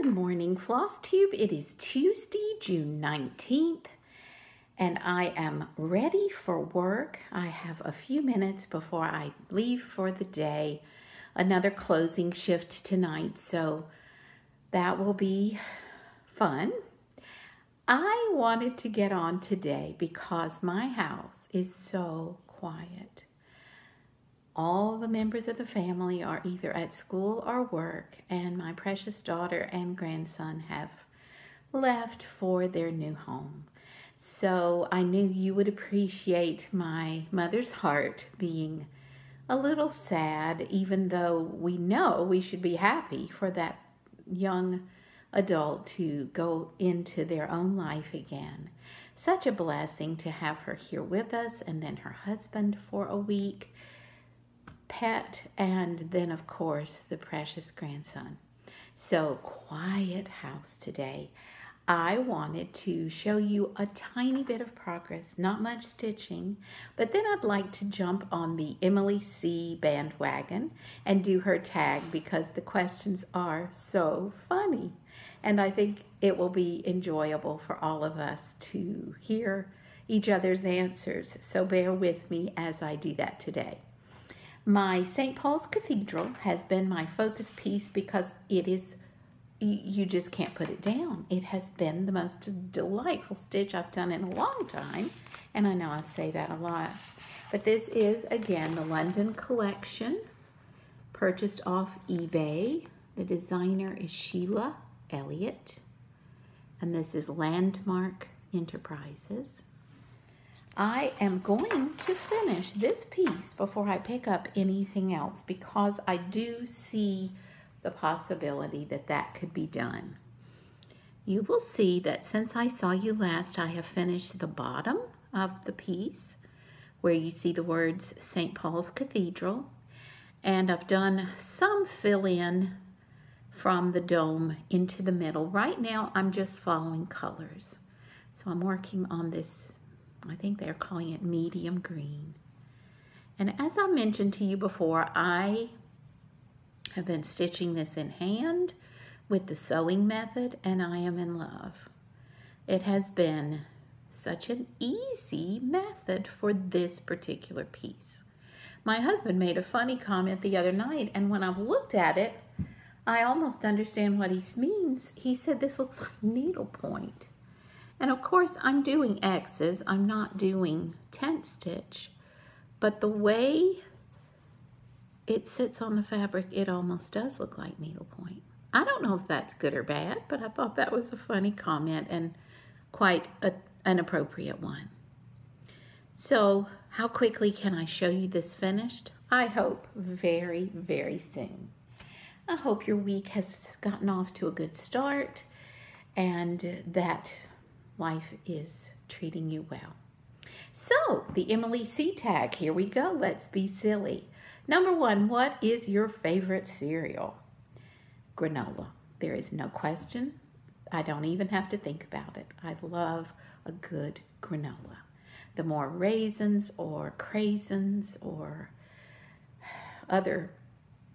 Good morning, Flosstube. It is Tuesday, June 19th, and I am ready for work. I have a few minutes before I leave for the day. Another closing shift tonight, so that will be fun. I wanted to get on today because my house is so quiet. All the members of the family are either at school or work, and my precious daughter and grandson have left for their new home. So I knew you would appreciate my mother's heart being a little sad, even though we know we should be happy for that young adult to go into their own life again. Such a blessing to have her here with us, and then her husband for a week, pet, and then of course the precious grandson. So quiet house today. I wanted to show you a tiny bit of progress, not much stitching, but then I'd like to jump on the Emily C bandwagon and do her tag because the questions are so funny. And I think it will be enjoyable for all of us to hear each other's answers. So bear with me as I do that today. My St. Paul's Cathedral has been my focus piece because it is, you just can't put it down. It has been the most delightful stitch I've done in a long time, and I know I say that a lot. But this is, again, the London collection, purchased off eBay. The designer is Sheila Elliott, and this is Landmark Enterprises. I am going to finish this piece before I pick up anything else because I do see the possibility that that could be done. You will see that since I saw you last, I have finished the bottom of the piece where you see the words St. Paul's Cathedral, and I've done some fill-in from the dome into the middle. Right now I'm just following colors. So I'm working on this, I think they're calling it medium green. And as I mentioned to you before, I have been stitching this in hand with the sewing method, and I am in love. It has been such an easy method for this particular piece. My husband made a funny comment the other night, and when I've looked at it, I almost understand what he means. He said, this looks like needlepoint. And of course, I'm doing X's. I'm not doing tent stitch. But the way it sits on the fabric, it almost does look like needlepoint. I don't know if that's good or bad, but I thought that was a funny comment and quite an appropriate one. So how quickly can I show you this finished? I hope very, very soon. I hope your week has gotten off to a good start and that life is treating you well. So, the Emily C tag, here we go. Let's be silly. Number one, what is your favorite cereal? Granola. There is no question. I don't even have to think about it. I love a good granola. The more raisins or craisins or other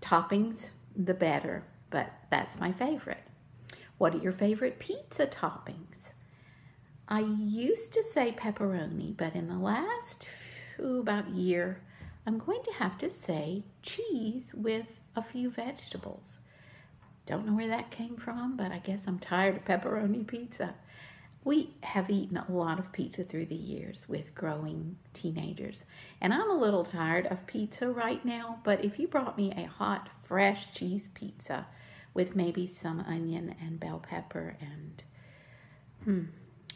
toppings, the better, but that's my favorite. What are your favorite pizza toppings? I used to say pepperoni, but in the last about year, I'm going to have to say cheese with a few vegetables. Don't know where that came from, but I guess I'm tired of pepperoni pizza. We have eaten a lot of pizza through the years with growing teenagers, and I'm a little tired of pizza right now, but if you brought me a hot, fresh cheese pizza with maybe some onion and bell pepper and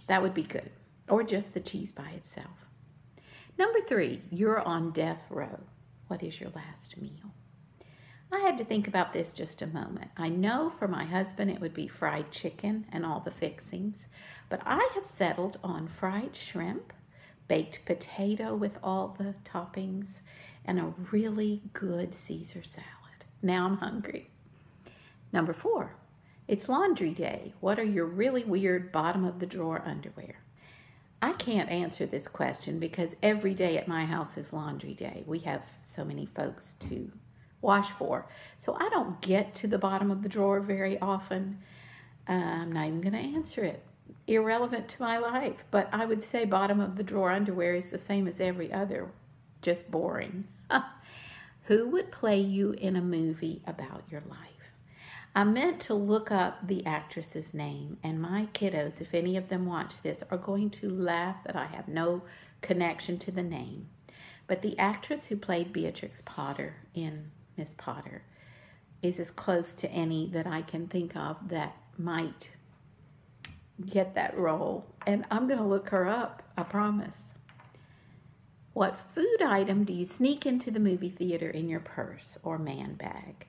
that would be good. Or just the cheese by itself. Number three, you're on death row. What is your last meal? I had to think about this just a moment. I know for my husband it would be fried chicken and all the fixings, but I have settled on fried shrimp, baked potato with all the toppings, and a really good Caesar salad. Now I'm hungry. Number four, it's laundry day. What are your really weird bottom of the drawer underwear? I can't answer this question because every day at my house is laundry day. We have so many folks to wash for. So I don't get to the bottom of the drawer very often. I'm not even going to answer it. Irrelevant to my life. But I would say bottom of the drawer underwear is the same as every other. Just boring. Who would play you in a movie about your life? I meant to look up the actress's name, and my kiddos, if any of them watch this, are going to laugh that I have no connection to the name. But the actress who played Beatrix Potter in Miss Potter is as close to any that I can think of that might get that role. And I'm going to look her up, I promise. What food item do you sneak into the movie theater in your purse or man bag?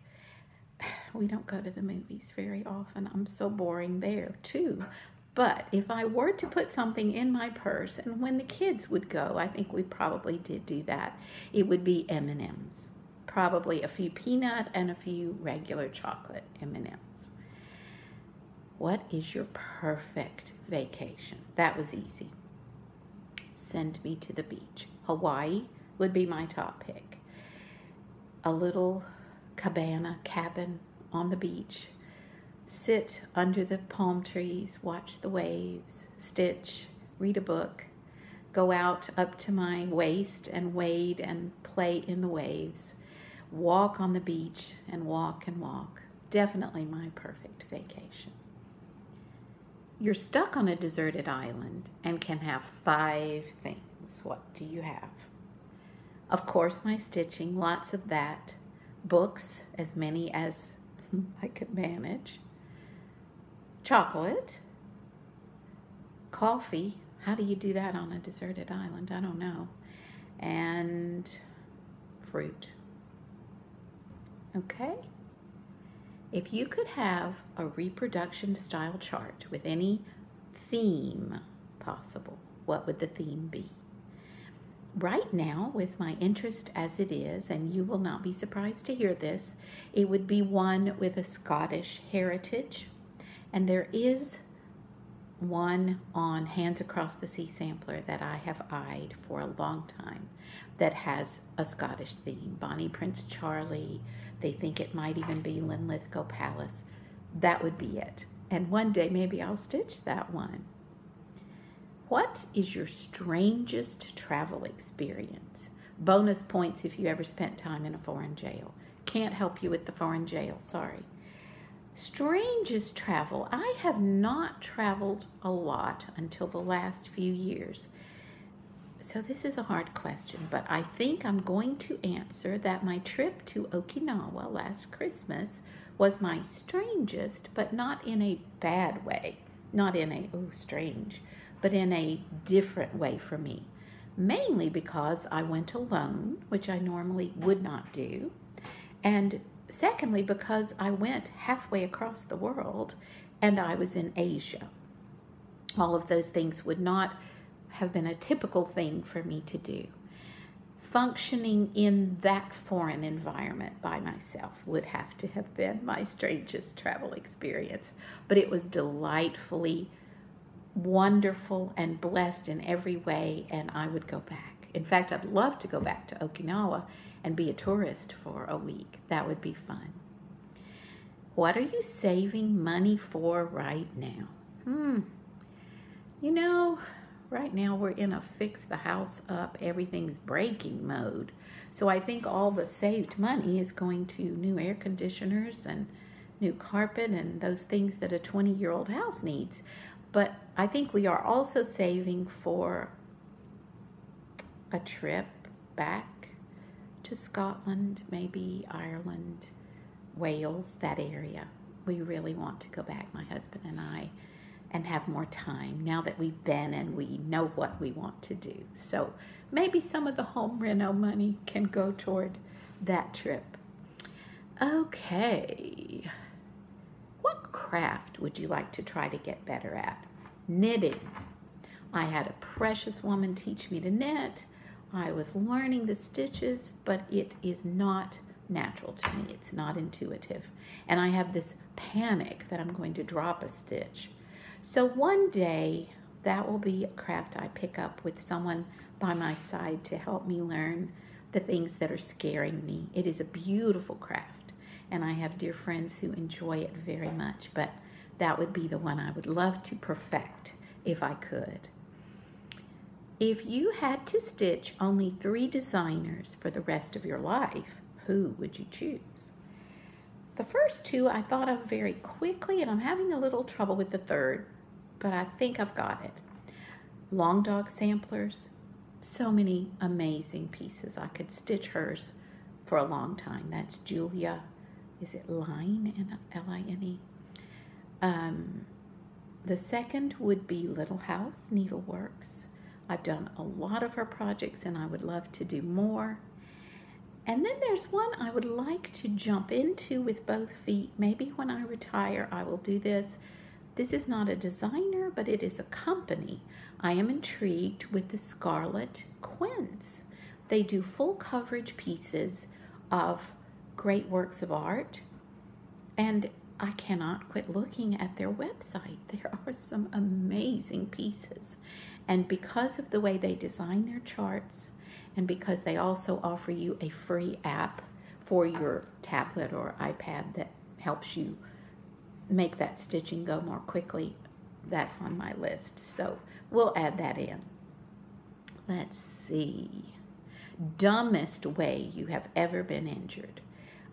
We don't go to the movies very often. I'm so boring there too. But if I were to put something in my purse, and when the kids would go, I think we probably did do that, it would be M&Ms. Probably a few peanut and a few regular chocolate M&Ms. What is your perfect vacation? That was easy. Send me to the beach. Hawaii would be my top pick. A little cabin on the beach. Sit under the palm trees, watch the waves, stitch, read a book, go out up to my waist and wade and play in the waves, walk on the beach and walk and walk. Definitely my perfect vacation. You're stuck on a deserted island and can have 5 things. What do you have? Of course, my stitching, lots of that. Books, as many as I could manage. Chocolate. Coffee. How do you do that on a deserted island? I don't know. And fruit. Okay? If you could have a reproduction style chart with any theme possible, what would the theme be? Right now, with my interest as it is, and you will not be surprised to hear this, it would be one with a Scottish heritage. And there is one on Hands Across the Sea sampler that I have eyed for a long time that has a Scottish theme. Bonnie Prince Charlie. They think it might even be Linlithgow Palace. That would be it. And one day maybe I'll stitch that one. What is your strangest travel experience? Bonus points if you ever spent time in a foreign jail. Can't help you with the foreign jail, sorry. Strangest travel. I have not traveled a lot until the last few years. So this is a hard question, but I think I'm going to answer that my trip to Okinawa last Christmas was my strangest, but not in a bad way. Not in a, oh, strange, but in a different way for me. Mainly because I went alone, which I normally would not do. And secondly, because I went halfway across the world and I was in Asia. All of those things would not have been a typical thing for me to do. Functioning in that foreign environment by myself would have to have been my strangest travel experience. But it was delightfully wonderful and blessed in every way, and I would go back. In fact, I'd love to go back to Okinawa and be a tourist for a week. That would be fun. What are you saving money for right now? You know, right now we're in a fix the house up, everything's breaking mode. So I think all the saved money is going to new air conditioners and new carpet and those things that a 20-year-old house needs. But I think we are also saving for a trip back to Scotland, maybe Ireland, Wales, that area. We really want to go back, my husband and I, and have more time now that we've been and we know what we want to do. So maybe some of the home reno money can go toward that trip. Okay. What craft would you like to try to get better at? Knitting. I had a precious woman teach me to knit. I was learning the stitches, but it is not natural to me. It's not intuitive. And I have this panic that I'm going to drop a stitch. So one day, that will be a craft I pick up with someone by my side to help me learn the things that are scaring me. It is a beautiful craft, and I have dear friends who enjoy it very much, but that would be the one I would love to perfect if I could. If you had to stitch only 3 designers for the rest of your life, who would you choose? The first 2 I thought of very quickly, and I'm having a little trouble with the third, but I think I've got it. Long Dog Samplers, so many amazing pieces. I could stitch hers for a long time. That's Julia, is it Line, L-I-N-E? The second would be Little House Needleworks. I've done a lot of her projects and I would love to do more. And then there's one I would like to jump into with both feet. Maybe when I retire, I will do this. This is not a designer, but it is a company. I am intrigued with the Scarlet Quinns. They do full coverage pieces of great works of art, and I cannot quit looking at their website. There are some amazing pieces. And because of the way they design their charts, and because they also offer you a free app for your tablet or iPad that helps you make that stitching go more quickly, that's on my list. So we'll add that in. Let's see. Dumbest way you have ever been injured.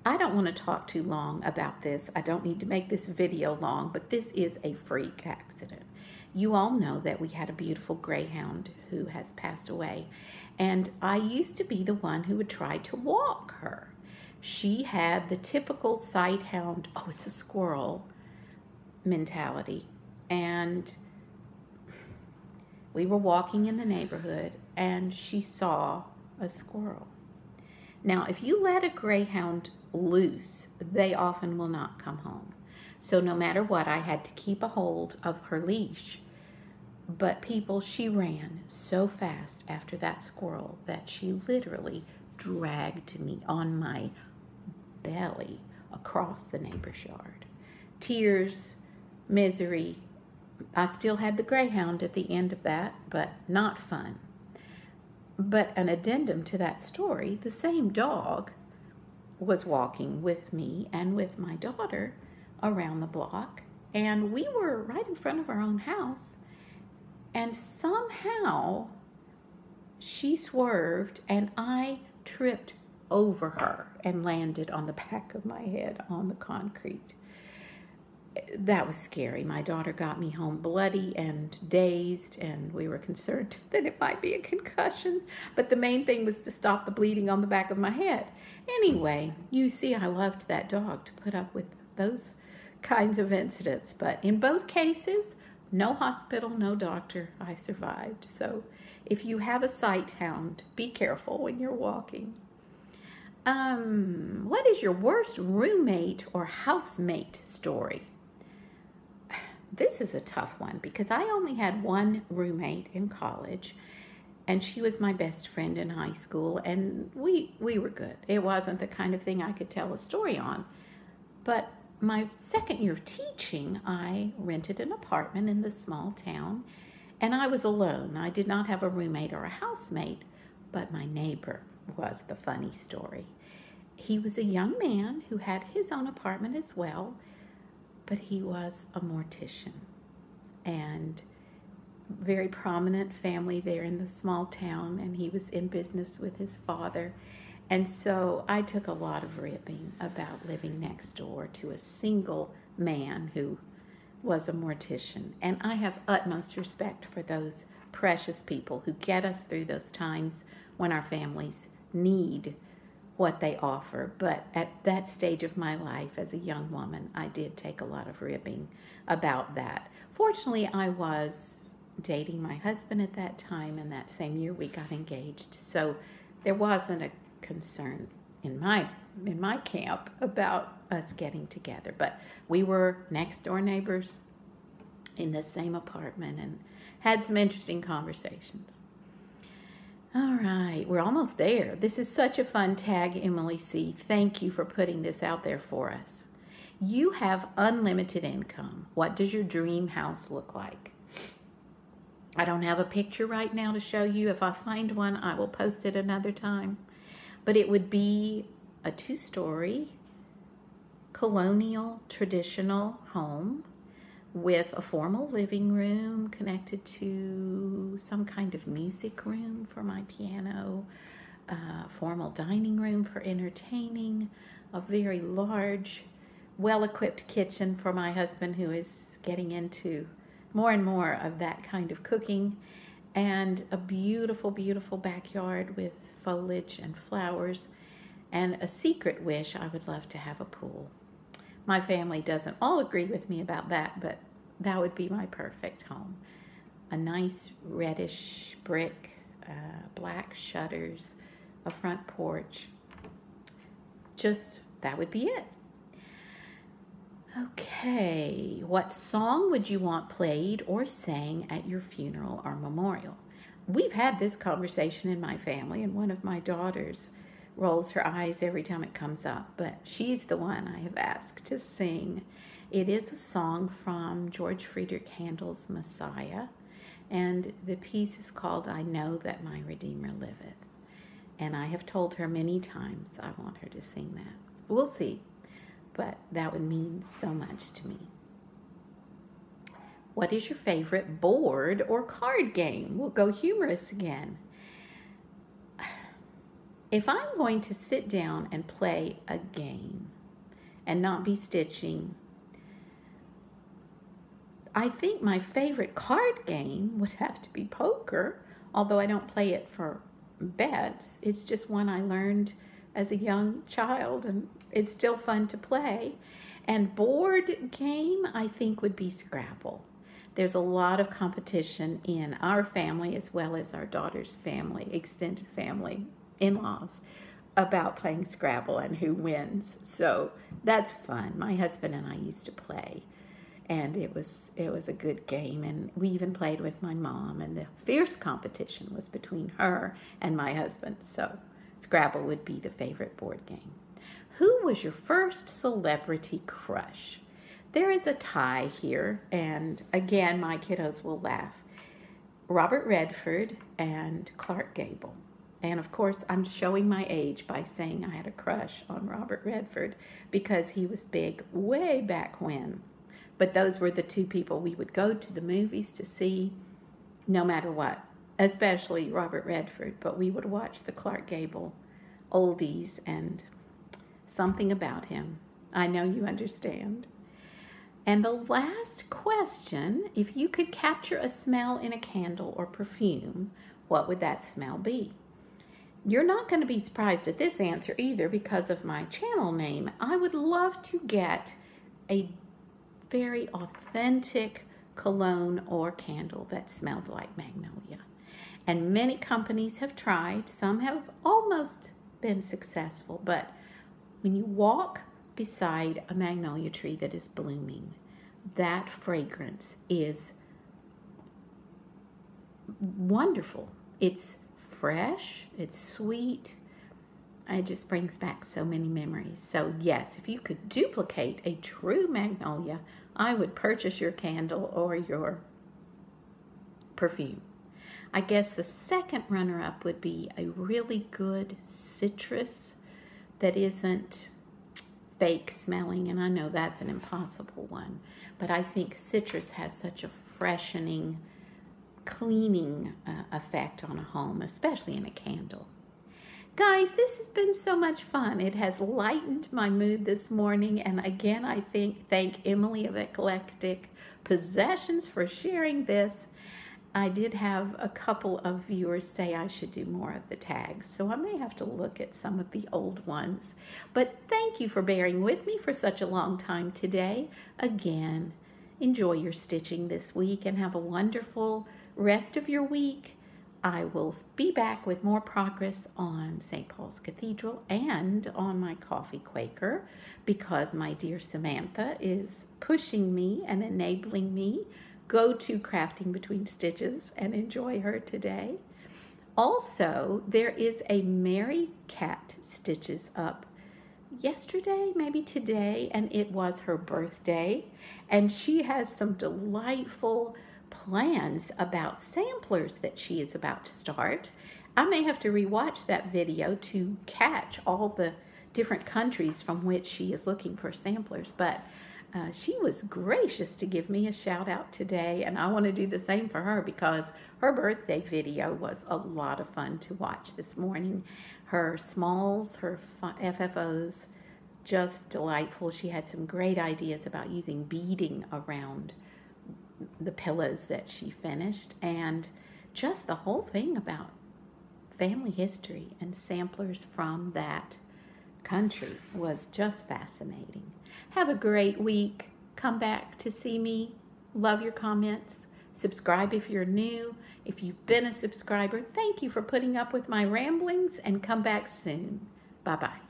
I don't want to talk too long about this. I don't need to make this video long, but this is a freak accident. You all know that we had a beautiful greyhound who has passed away, and I used to be the one who would try to walk her. She had the typical sight hound, oh, it's a squirrel mentality, and we were walking in the neighborhood and she saw a squirrel. Now, if you let a greyhound loose, they often will not come home. So no matter what, I had to keep a hold of her leash. But people, she ran so fast after that squirrel that she literally dragged me on my belly across the neighbor's yard. Tears, misery. I still had the greyhound at the end of that, but not fun. But an addendum to that story, the same dog was walking with me and with my daughter around the block, and we were right in front of our own house, and somehow she swerved and I tripped over her and landed on the back of my head on the concrete. That was scary. My daughter got me home bloody and dazed, and we were concerned that it might be a concussion, but the main thing was to stop the bleeding on the back of my head. Anyway, you see, I loved that dog to put up with those kinds of incidents, but in both cases, no hospital, no doctor. I survived. So if you have a sight hound, be careful when you're walking. What is your worst roommate or housemate story? This is a tough one because I only had one roommate in college, and she was my best friend in high school, and we were good. It wasn't the kind of thing I could tell a story on. But my second year of teaching, I rented an apartment in this small town, and I was alone. I did not have a roommate or a housemate, but my neighbor was the funny story. He was a young man who had his own apartment as well, but he was a mortician, and very prominent family there in the small town, and he was in business with his father. And so I took a lot of ribbing about living next door to a single man who was a mortician. And I have utmost respect for those precious people who get us through those times when our families need what they offer. But at that stage of my life as a young woman, I did take a lot of ribbing about that. Fortunately, I was dating my husband at that time, and that same year we got engaged. So there wasn't a concern in my camp about us getting together. But we were next door neighbors in the same apartment and had some interesting conversations. All right, we're almost there. This is such a fun tag, Emily C. Thank you for putting this out there for us. You have unlimited income. What does your dream house look like? I don't have a picture right now to show you. If I find one, I will post it another time. But it would be a 2-story colonial traditional home with a formal living room connected to some kind of music room for my piano, formal dining room for entertaining, a very large, well-equipped kitchen for my husband, who is getting into more and more of that kind of cooking, and a beautiful, beautiful backyard with foliage and flowers, and a secret wish: I would love to have a pool. My family doesn't all agree with me about that, but that would be my perfect home. A nice reddish brick, black shutters, a front porch. Just, that would be it. Okay, what song would you want played or sang at your funeral or memorial? We've had this conversation in my family, and one of my daughters rolls her eyes every time it comes up, but she's the one I have asked to sing. It is a song from George Friedrich Handel's Messiah, and the piece is called I Know That My Redeemer Liveth. And I have told her many times I want her to sing that. We'll see, but that would mean so much to me. What is your favorite board or card game? We'll go humorous again. If I'm going to sit down and play a game and not be stitching, I think my favorite card game would have to be poker, although I don't play it for bets. It's just one I learned as a young child, and it's still fun to play. And board game, I think, would be Scrabble. There's a lot of competition in our family, as well as our daughter's family, extended family, in-laws, about playing Scrabble and who wins. So that's fun. My husband and I used to play, and it was a good game. And we even played with my mom, and the fierce competition was between her and my husband. So Scrabble would be the favorite board game. Who was your first celebrity crush? There is a tie here, and again, my kiddos will laugh. Robert Redford and Clark Gable. And of course, I'm showing my age by saying I had a crush on Robert Redford because he was big way back when. But those were the two people we would go to the movies to see no matter what, especially Robert Redford. But we would watch the Clark Gable oldies, and something about him. I know you understand. And the last question: if you could capture a smell in a candle or perfume, what would that smell be? You're not going to be surprised at this answer either because of my channel name. I would love to get a very authentic cologne or candle that smelled like magnolia. And many companies have tried. Some have almost been successful. But when you walk beside a magnolia tree that is blooming, that fragrance is wonderful. It's fresh, it's sweet. It just brings back so many memories. So yes, if you could duplicate a true magnolia, I would purchase your candle or your perfume. I guess the second runner-up would be a really good citrus that isn't fake smelling, and I know that's an impossible one, but I think citrus has such a freshening, cleaning effect on a home, especially in a candle. Guys, this has been so much fun. It has lightened my mood this morning, and again, I thank Emily of Eclectic Possessions for sharing this. I did have a couple of viewers say I should do more of the tags, so I may have to look at some of the old ones. But thank you for bearing with me for such a long time today. Again, enjoy your stitching this week and have a wonderful rest of your week. I will be back with more progress on St. Paul's Cathedral and on my coffee Quaker, because my dear Samantha is pushing me and enabling me go to Crafting Between Stitches and enjoy her today. Also, there is a Mary Cat Stitches up yesterday, maybe today, and it was her birthday, and she has some delightful plans about samplers that she is about to start. I may have to rewatch that video to catch all the different countries from which she is looking for samplers, but She was gracious to give me a shout out today, and I want to do the same for her because her birthday video was a lot of fun to watch this morning. Her smalls, her FFOs, just delightful. She had some great ideas about using beading around the pillows that she finished, and just the whole thing about family history and samplers from that country was just fascinating. Have a great week. Come back to see me. Love your comments. Subscribe if you're new. If you've been a subscriber, thank you for putting up with my ramblings, and come back soon. Bye-bye.